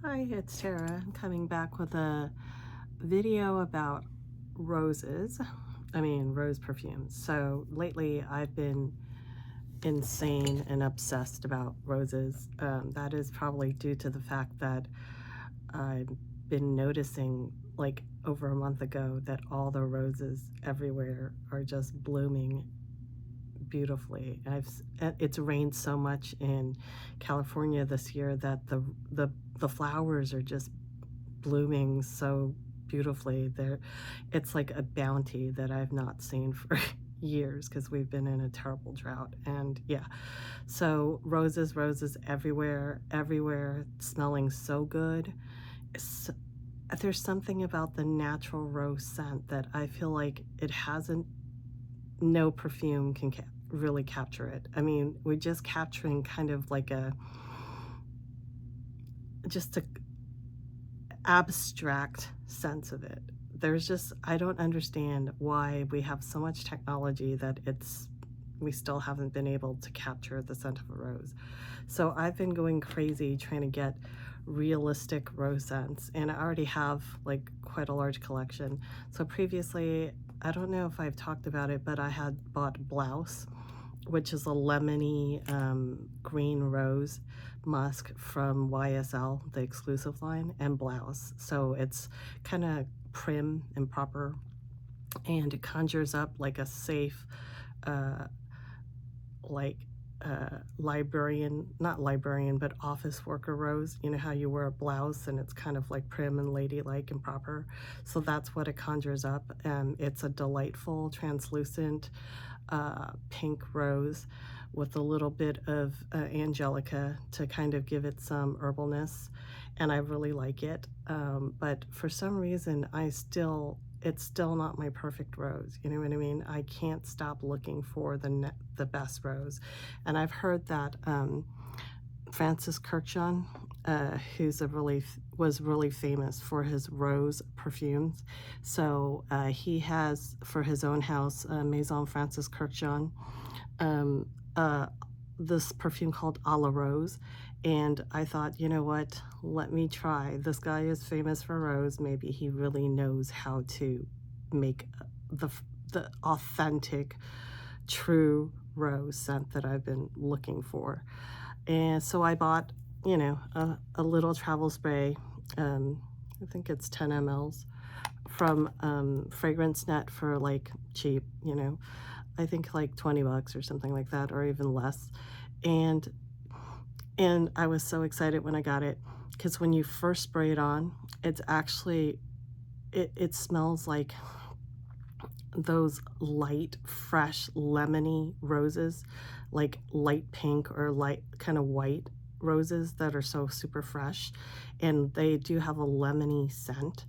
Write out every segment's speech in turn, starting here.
Hi, it's Tara. I'm coming back with a video about roses. Rose perfumes. So lately I've been insane and obsessed about roses. That is probably due to the fact that I've been noticing, like over a month ago, that all the roses everywhere are just blooming beautifully. It's rained so much in California this year that the flowers are just blooming so beautifully. It's like a bounty that I've not seen for years because we've been in a terrible drought. And yeah, so roses everywhere, smelling so good. S There's something about the natural rose scent that I feel like it hasn't, no perfume can really capture it. We're just capturing kind of like just a abstract sense of it. I don't understand why we have so much technology that we still haven't been able to capture the scent of a rose. So I've been going crazy trying to get realistic rose scents, and I already have like quite a large collection. So previously, I don't know if I've talked about it, but I had bought Blouse, which is a lemony green rose musk from YSL, the exclusive line, and Blouse. So it's kind of prim and proper, and it conjures up like a safe, uh, like librarian, not librarian, but office worker rose. You know how you wear a blouse and it's kind of like prim and ladylike and proper? So that's what it conjures up. It's a delightful, translucent pink rose with a little bit of angelica to kind of give it some herbalness, and I really like it. But for some reason, it's still not my perfect rose. You know what I mean? I can't stop looking for the best rose, and I've heard that Francis Kurkdjian, who's was really famous for his rose perfumes. So he has, for his own house, Maison Francis Kurkdjian, um, uh, this perfume called La Rose. And I thought, you know what, let me try. This guy is famous for rose. Maybe he really knows how to make the, the authentic, true rose scent that I've been looking for. And so I bought, a little travel spray. I think it's 10 mLs from Fragrance Net for like cheap, I think like $20 or something like that, or even less. And I was so excited when I got it, because when you first spray it on, it's actually, it smells like those light, fresh, lemony roses, like light pink or light kind of white roses that are so super fresh, and they do have a lemony scent.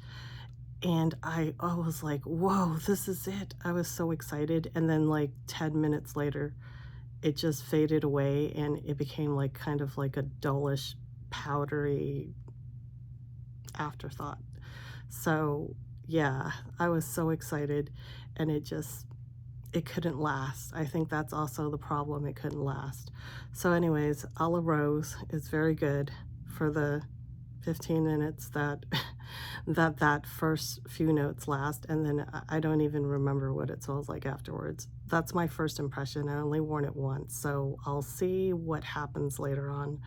And I was like, whoa, this is it. I was so excited. And then like 10 minutes later, it just faded away and it became like kind of like a dullish, powdery afterthought. So yeah, I was so excited, and it couldn't last. I think that's also the problem. It couldn't last. So anyways, La Rose is very good for the 15 minutes that that first few notes last, and then I don't even remember what it smells like afterwards. That's my first impression. I only worn it once, so I'll see what happens later on.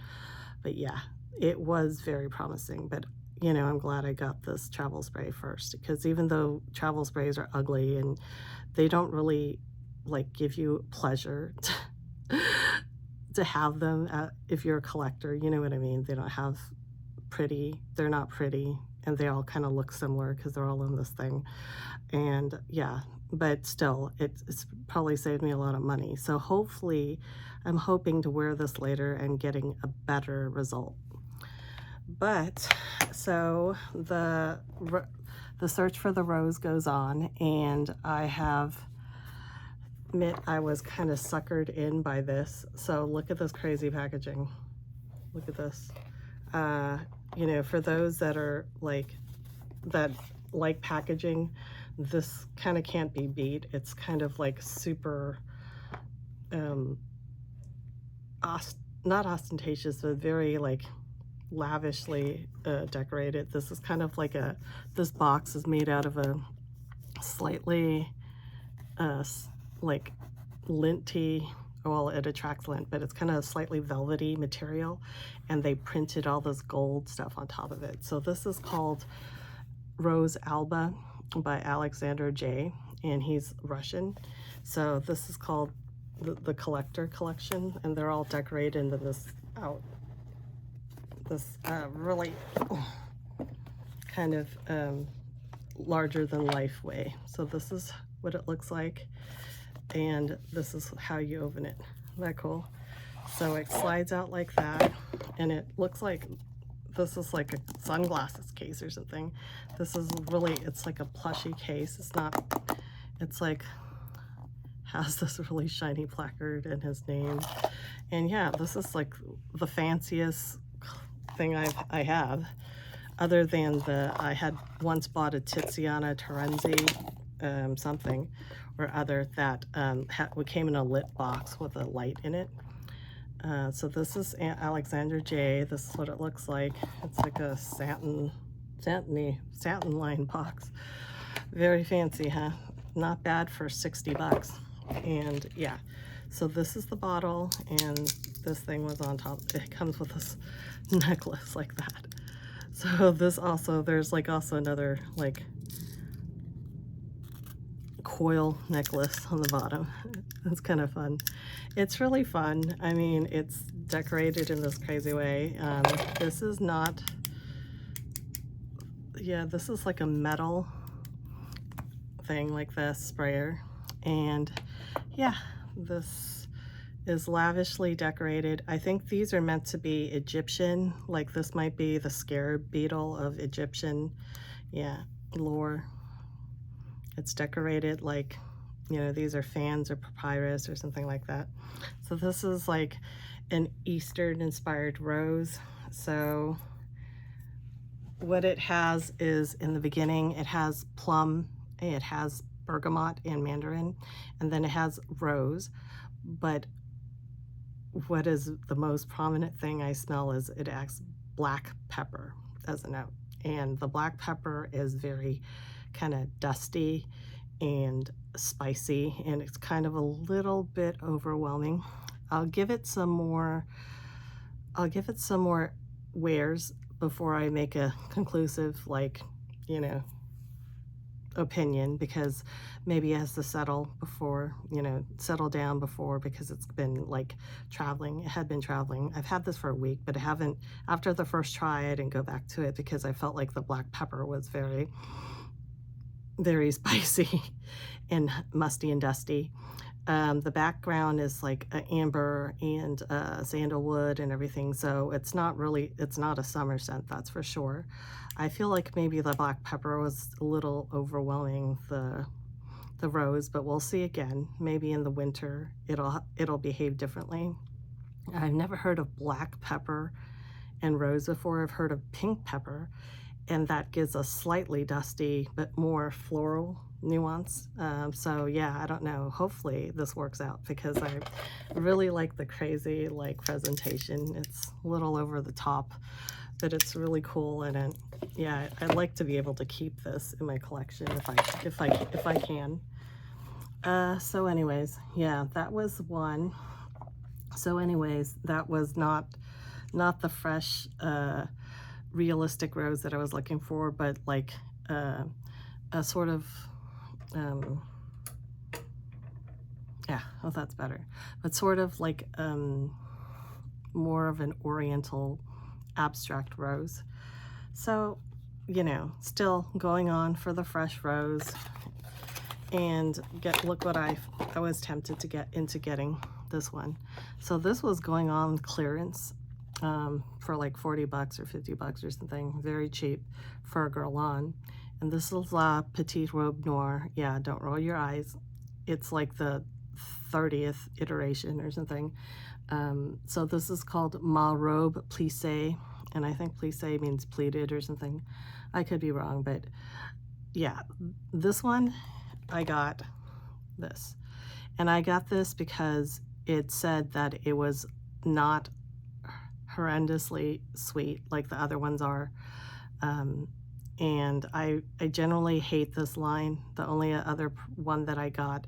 But yeah, it was very promising. But I'm glad I got this travel spray first, because even though travel sprays are ugly and they don't really like give you pleasure to have them if you're a collector, you know what I mean? They don't have they're not pretty, and they all kind of look similar because they're all in this thing. And yeah, but still, it's probably saved me a lot of money. So hopefully, I'm hoping to wear this later and getting a better result. But so the search for the rose goes on, and I was kind of suckered in by this. So look at this crazy packaging. Look at this. For those that are like packaging, this kind of can't be beat. It's kind of like super, not ostentatious, but very like lavishly decorated. This is kind of like this box is made out of a slightly like linty, well, it attracts lint, but it's kind of slightly velvety material, and they printed all this gold stuff on top of it. So this is called Rose Alba by Alexandre J, and he's Russian. So this is called the collector collection, and they're all decorated into this really kind of larger than life way. So this is what it looks like, and this is how you open it. Isn't that cool? So it slides out like that, and it looks like this is like a sunglasses case or something. This is really, it's like a plushy case. It's not, it's like, has this really shiny placard and his name. And yeah, this is like the fanciest thing I have, other than I had once bought a Tiziana Terenzi something or other that came in a lit box with a light in it. So this is Alexandre J. This is what it looks like. It's like a satin line box. Very fancy, huh? Not bad for 60 bucks. And yeah, so this is the bottle, and this thing was on top. It comes with this necklace like that. So this also, there's like also another like coil necklace on the bottom. It's kind of fun. It's really fun. I mean, it's decorated in this crazy way. This is not, yeah, this is like a metal thing like this sprayer. And yeah, this is lavishly decorated. I think these are meant to be Egyptian, like this might be the scarab beetle of Egyptian, yeah, lore. It's decorated like, you know, these are fans or papyrus or something like that. So this is like an Eastern inspired rose. So what it has is, in the beginning, it has plum, it has bergamot and mandarin, and then it has rose. But what is the most prominent thing I smell is it acts black pepper as a note. And the black pepper is very kind of dusty and spicy, and it's kind of a little bit overwhelming. I'll give it some more wears before I make a conclusive, like, you know, opinion, because maybe it has to settle before, you know, settle down before, because it's been like traveling. It had been traveling. I've had this for a week, but I haven't, after the first try, I didn't go back to it because I felt like the black pepper was very, very spicy and musty and dusty. The background is like amber and sandalwood and everything, so it's not a summer scent, that's for sure. I feel like maybe the black pepper was a little overwhelming the rose, but we'll see again. Maybe in the winter it'll behave differently. I've never heard of black pepper and rose before. I've heard of pink pepper, and that gives a slightly dusty but more floral nuance. So yeah, I don't know. Hopefully this works out, because I really like the crazy like presentation. It's a little over the top, but it's really cool. And yeah, I'd like to be able to keep this in my collection if I can. So anyways, yeah, that was one. So anyways, that was not the fresh realistic rose that I was looking for, but like a sort of yeah, oh, that's better, but sort of like more of an oriental abstract rose. So, you know, still going on for the fresh rose. And look what I was tempted to get into getting this one. So this was going on clearance for like 40 bucks or 50 bucks or something, very cheap for a Guerlain. And this is Petite Robe Noire. Yeah, don't roll your eyes. It's like the 30th iteration or something. So this is called Ma Robe Plissee, and I think plissee means pleated or something. I could be wrong, but yeah, this one, I got this. And I got this because it said that it was not horrendously sweet like the other ones are. And I generally hate this line. The only other one that I got,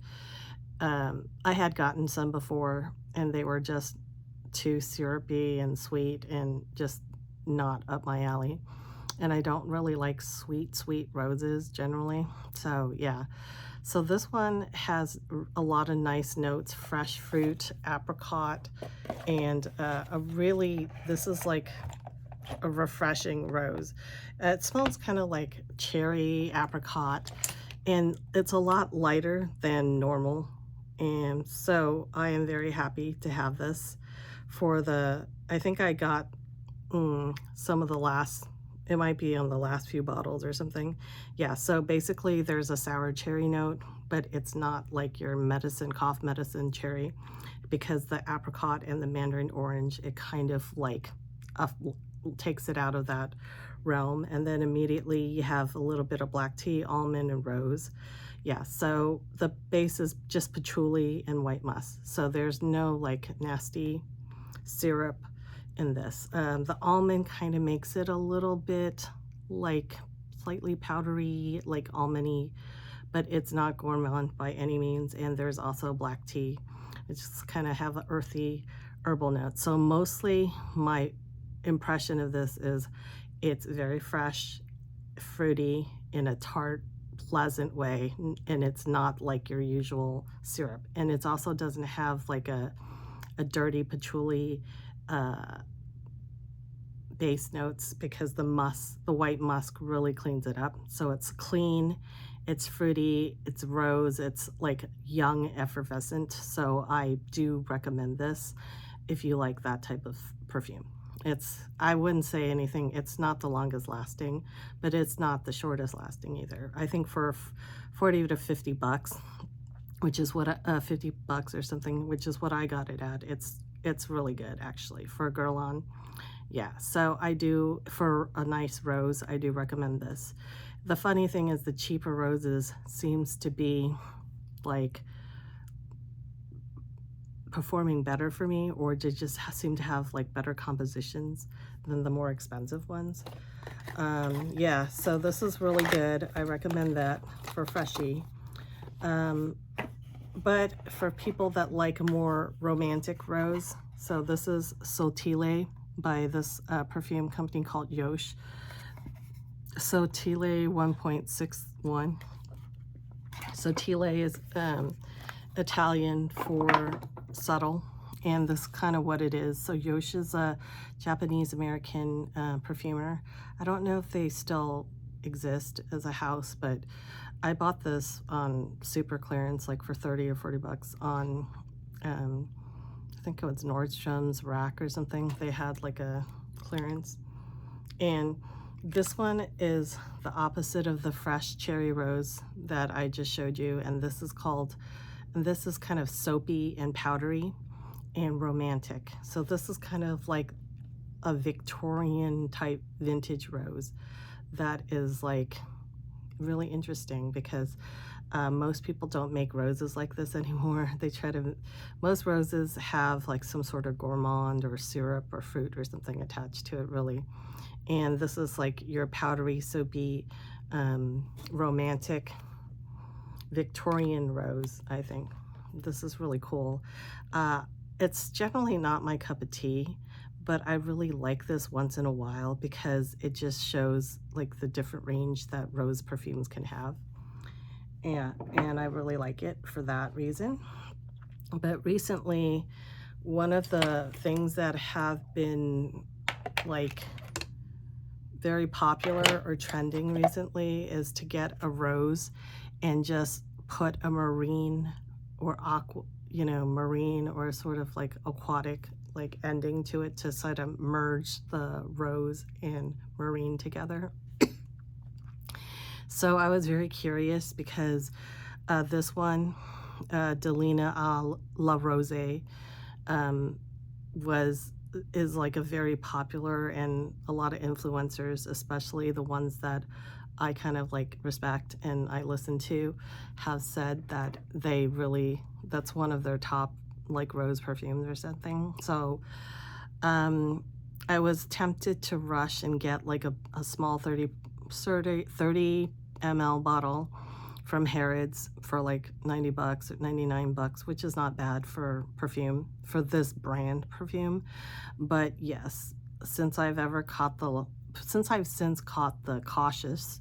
I had gotten some before, and they were just too syrupy and sweet and just not up my alley. And I don't really like sweet roses generally. So yeah. So this one has a lot of nice notes, fresh fruit, apricot, and this is like a refreshing rose. It smells kind of like cherry, apricot, and it's a lot lighter than normal. And so I am very happy to have this for I think I got some of the last, it might be on the last few bottles or something. Yeah, so basically there's a sour cherry note, but it's not like your cough medicine cherry, because the apricot and the mandarin orange, it kind of like takes it out of that realm. And then immediately you have a little bit of black tea, almond, and rose. Yeah, so the base is just patchouli and white musk. So there's no like nasty syrup in this. The almond kind of makes it a little bit like slightly powdery, like almondy, but it's not gourmand by any means. And there's also black tea. It just kind of have an earthy herbal note. So mostly my impression of this is it's very fresh, fruity, in a tart, pleasant way, and it's not like your usual syrup. And it also doesn't have like a dirty patchouli base notes, because the white musk really cleans it up. So it's clean, it's fruity, it's rose, it's like young, effervescent. So I do recommend this if you like that type of perfume. I wouldn't say anything, it's not the longest lasting, but it's not the shortest lasting either. I think for 40 to 50 bucks, which is what 50 bucks or something, which is what I got it at. It's really good actually for Guerlain. Yeah, so for a nice rose, I do recommend this. The funny thing is the cheaper roses seems to be like performing better for me, or they just seem to have like better compositions than the more expensive ones. Yeah, so this is really good. I recommend that for freshy. But for people that like a more romantic rose, so this is Sottile by this perfume company called Yosh. Sottile 1.61. Sottile is Italian for subtle, and this is kind of what it is. So Yosh is a Japanese-American perfumer. I don't know if they still exist as a house, but I bought this on super clearance, like for 30 or 40 bucks on, I think it was Nordstrom's rack or something. They had like a clearance. And this one is the opposite of the fresh cherry rose that I just showed you. And this is kind of soapy and powdery and romantic. So this is kind of like a Victorian type vintage rose that is like really interesting, because most people don't make roses like this anymore. Most roses have like some sort of gourmand or syrup or fruit or something attached to it, really. And this is like your powdery, soapy, romantic Victorian rose, I think. This is really cool. It's generally not my cup of tea, but I really like this once in a while because it just shows like the different range that rose perfumes can have. And I really like it for that reason. But recently, one of the things that have been like very popular or trending recently is to get a rose and just put a marine or marine or sort of like aquatic like ending to it to sort of merge the rose and marine together. So I was very curious because this one, Delina La Rosee, is like a very popular, and a lot of influencers, especially the ones that I kind of like respect and I listen to, have said that that's one of their top like rose perfumes or something. So I was tempted to rush and get like a small 30 ml bottle from Harrods for like 90 bucks or 99 bucks, which is not bad for perfume, for this brand perfume. But yes, since I've since caught the cautious,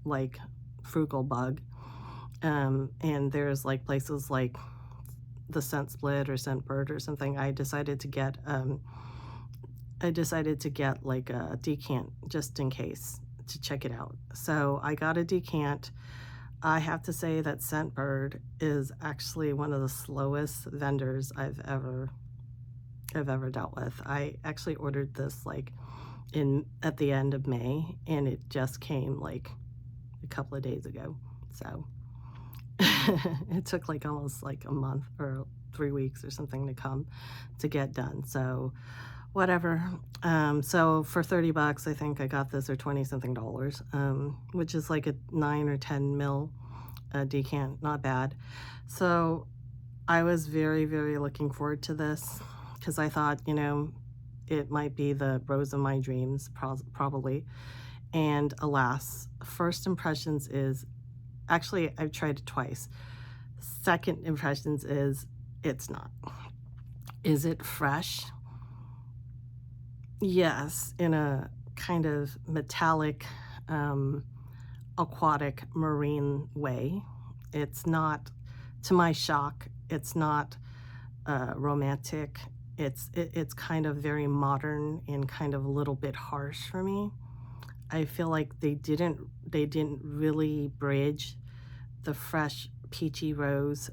like, frugal bug, and there's like places like the Scent Split or Scent Bird or something, I decided to get like a decant just in case to check it out. So I got a decant. I have to say that Scent Bird is actually one of the slowest vendors I've ever dealt with. I actually ordered this like at the end of May, and it just came like a couple of days ago. So it took like almost like a month or 3 weeks or something to get done. So whatever. So for 30 bucks, I think I got this, or 20 something dollars, which is like a 9 or 10 mil decant, not bad. So I was very, very looking forward to this because I thought, you know, it might be the rose of my dreams, probably. And alas, first impressions is, actually, I've tried it twice. Second impressions is, it's not. Is it fresh? Yes, in a kind of metallic, aquatic, marine way. It's not, to my shock, it's not romantic. It's kind of very modern and kind of a little bit harsh for me. I feel like they didn't really bridge the fresh peachy rose,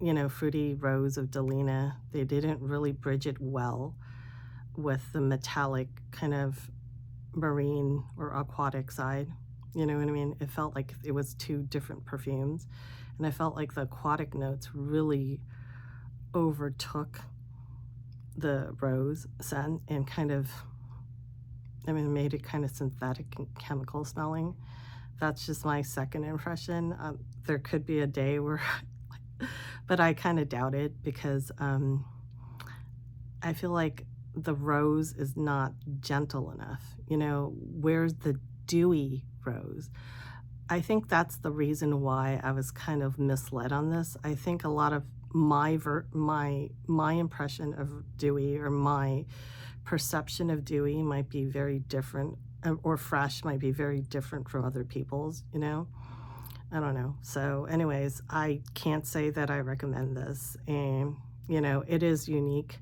you know, fruity rose of Delina. They didn't really bridge it well with the metallic kind of marine or aquatic side. You know what I mean? It felt like it was two different perfumes, and I felt like the aquatic notes really overtook the rose scent and kind of, I mean, made it kind of synthetic and chemical smelling. That's just my second impression. There could be a day where, but I kind of doubt it because I feel like the rose is not gentle enough. You know, where's the dewy rose? I think that's the reason why I was kind of misled on this. I think a lot of my impression of dewy, or my perception of dewy, might be very different, or fresh might be very different from other people's, you know? I don't know. So anyways, I can't say that I recommend this. And, you know, it is unique.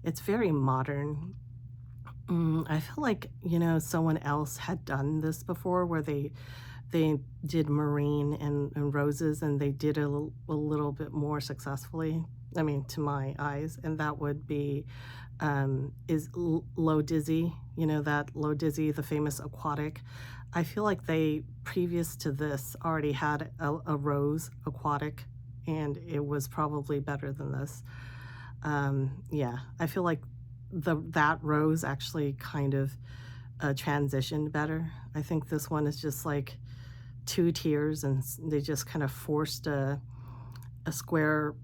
It's very modern. I feel like, you know, someone else had done this before, where they did marine and roses, and they did a little bit more successfully, I mean, to my eyes, and that would be Low Dizzy, you know, that Low Dizzy, the famous aquatic. I feel like they, previous to this, already had a rose aquatic, and it was probably better than this. Yeah, I feel like that rose actually kind of transitioned better. I think this one is just like 2 tiers, and they just kind of forced a square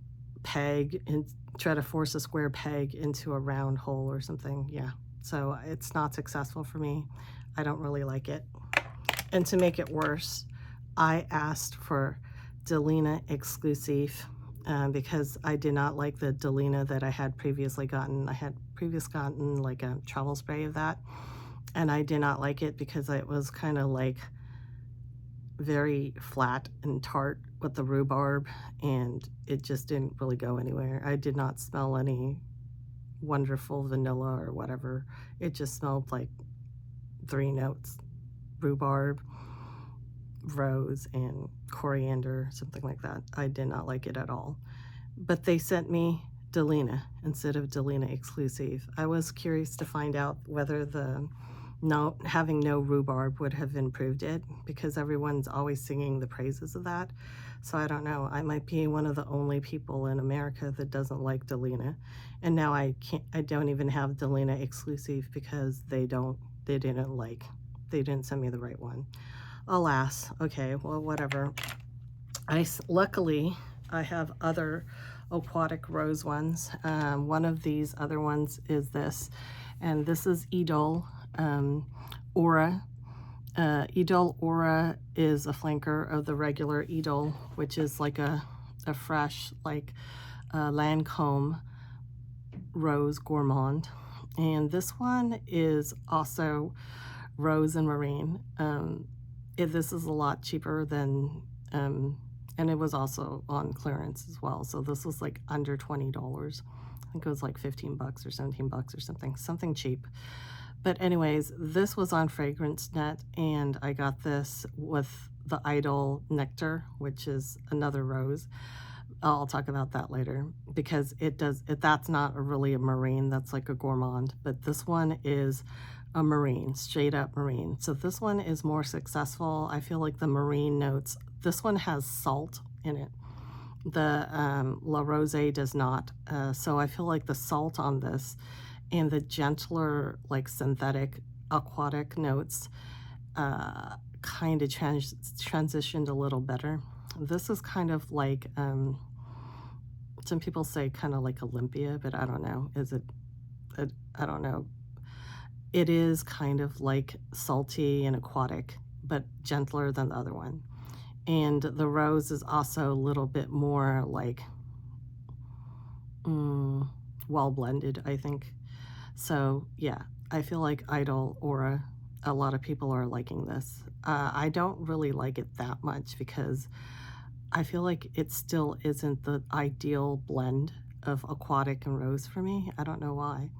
peg, and try to force a square peg into a round hole or something. Yeah, so it's not successful for me. I don't really like it. And to make it worse, I asked for Delina Exclusive because I did not like the Delina that I had previously gotten. I had gotten like a travel spray of that, and I did not like it because it was kind of like very flat and tart with the rhubarb, and it just didn't really go anywhere. I did not smell any wonderful vanilla or whatever. It just smelled like 3 notes: rhubarb, rose, and coriander, something like that. I did not like it at all. But they sent me Delina instead of Delina Exclusive. I was curious to find out whether having no rhubarb would have improved it, because everyone's always singing the praises of that. So I don't know. I might be one of the only people in America that doesn't like Delina. And now I don't even have Delina Exclusive because they didn't send me the right one. Alas. Okay, well, whatever. Luckily, I have other aquatic rose ones. One of these other ones is this, and this is Idole Aura. Idole Aura is a flanker of the regular Idole, which is like a fresh, like Lancome Rose Gourmand. And this one is also Rose and Marine. This is a lot cheaper than, and it was also on clearance as well. So this was like under $20. I think it was like 15 bucks or 17 bucks or something cheap. But anyways, this was on FragranceNet, and I got this with the Idole Nectar, which is another rose. I'll talk about that later, because that's not really a marine, that's like a gourmand, but this one is a marine, straight up marine. So this one is more successful. I feel like the marine notes, this one has salt in it. The La Rosee does not. So I feel like the salt on this and the gentler, like synthetic aquatic notes kind of transitioned a little better. This is kind of like, some people say kind of like Olympia, but I don't know. Is it, I don't know. It is kind of like salty and aquatic, but gentler than the other one. And the rose is also a little bit more like well blended, I think. So yeah, I feel like Idole Aura, a lot of people are liking this. I don't really like it that much because I feel like it still isn't the ideal blend of aquatic and rose for me. I don't know why.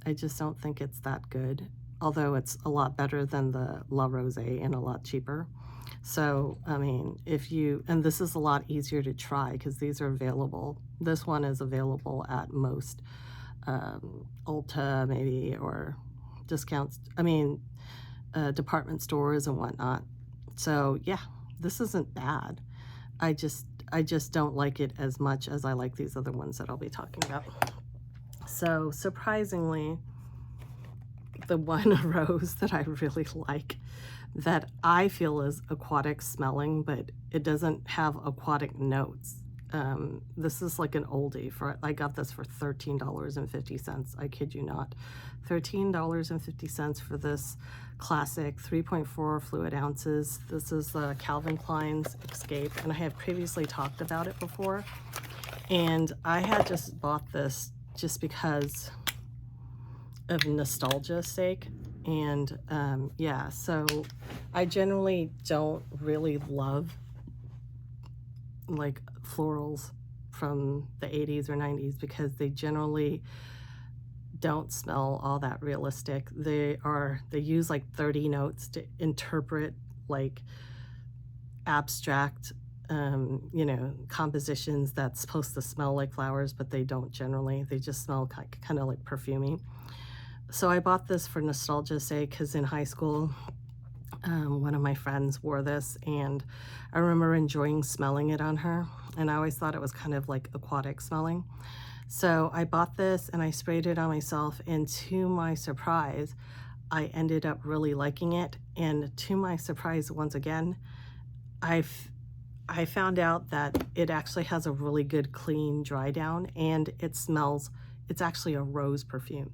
I just don't think it's that good, although it's a lot better than the La Rosee and a lot cheaper. So, I mean, and this is a lot easier to try because these are available. This one is available at most Ulta maybe, or discounts, department stores and whatnot. So yeah, this isn't bad. I just don't like it as much as I like these other ones that I'll be talking about. So surprisingly, the one rose that I really like, that I feel is aquatic smelling, but it doesn't have aquatic notes. This is like an oldie. I got this for $13.50. I kid you not. $13.50 for this classic 3.4 fluid ounces. This is Calvin Klein's Escape, and I have previously talked about it before. And I had just bought this just because of nostalgia's sake. And yeah, so I generally don't really love like florals from the 80s or 90s because they generally don't smell all that realistic. They use like 30 notes to interpret like abstract compositions that's supposed to smell like flowers, but they don't generally. They just smell kind of like perfumey. So I bought this for nostalgia's sake because in high school, one of my friends wore this, and I remember enjoying smelling it on her, and I always thought it was kind of like aquatic smelling. So I bought this and I sprayed it on myself, and to my surprise, I ended up really liking it. And to my surprise, once again, I found out that it actually has a really good clean dry down, and it's actually a rose perfume.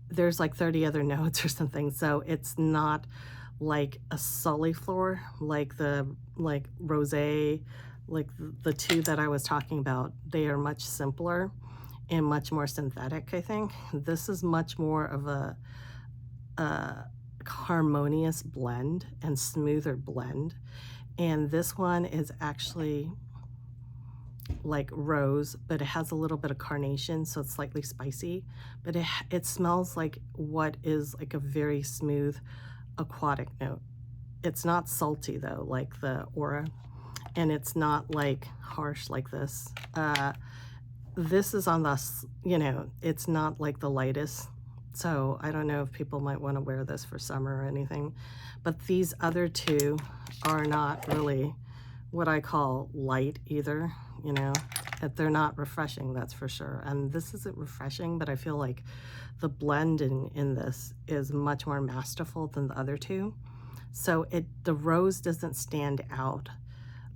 There's like 30 other notes or something, so it's not like a soliflor like rosé, like the two that I was talking about. They are much simpler and much more synthetic, I think. This is much more of a harmonious blend and smoother blend, and this one is actually like rose, but it has a little bit of carnation, so it's slightly spicy, but it smells like what is like a very smooth aquatic note. It's not salty though, like the Aura, and it's not like harsh like this. This is on the, it's not like the lightest, so I don't know if people might want to wear this for summer or anything, but these other two are not really what I call light either. They're not refreshing, that's for sure. And this isn't refreshing, but I feel like the blending in this is much more masterful than the other two. So the rose doesn't stand out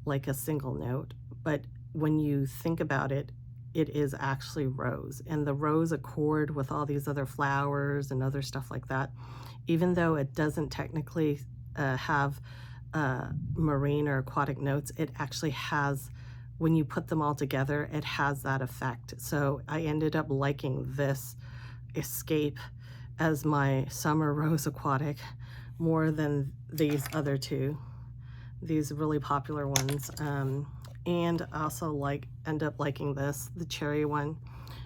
like a single note, but when you think about it, it is actually rose, and the rose accord with all these other flowers and other stuff like that, even though it doesn't technically have marine or aquatic notes, it actually has, when you put them all together, it has that effect. So I ended up liking this Escape as my summer rose aquatic more than these other two, these really popular ones. And also end up liking this, the cherry one.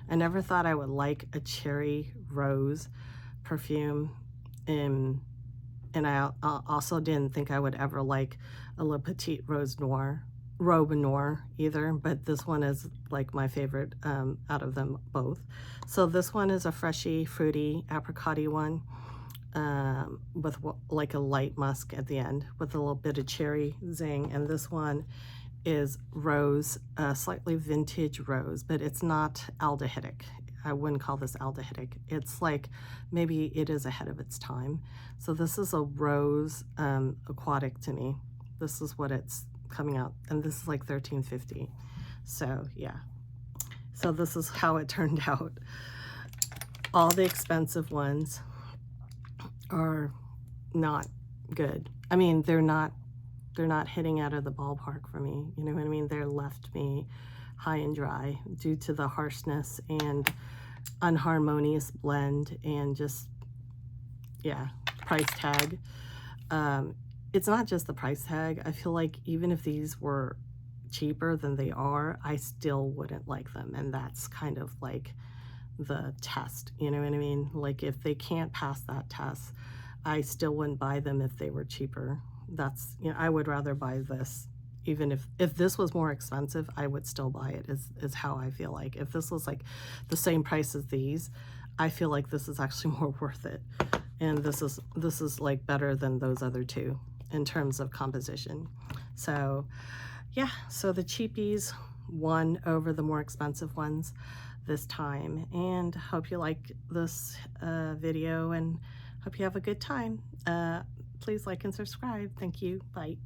I never thought I would like a cherry rose perfume, and I also didn't think I would ever like a Le Petite Rose Noire, Robe Noire either, but this one is like my favorite out of them both. So this one is a freshy, fruity, apricot-y one with like a light musk at the end with a little bit of cherry zing, and this one is rose, slightly vintage rose, but it's not aldehydic. I wouldn't call this aldehydic. It's like, maybe it is ahead of its time. So this is a rose aquatic to me. This is what it's coming out, and this is like $13.50. So yeah, so this is how it turned out. All the expensive ones are not good. I mean, they're not hitting out of the ballpark for me, you know what I mean? They're left me high and dry due to the harshness and unharmonious blend, and just, yeah, price tag. It's not just the price tag. I feel like even if these were cheaper than they are, I still wouldn't like them, and that's kind of like the test, you know what I mean? Like, if they can't pass that test, I still wouldn't buy them if they were cheaper. That's, you know, I would rather buy this. Even if this was more expensive, I would still buy it, is how I feel. Like, if this was like the same price as these, I feel like this is actually more worth it. And this is like better than those other two in terms of composition. So yeah, so the cheapies won over the more expensive ones this time, and hope you like this video, and hope you have a good time. Please like and subscribe. Thank you. Bye.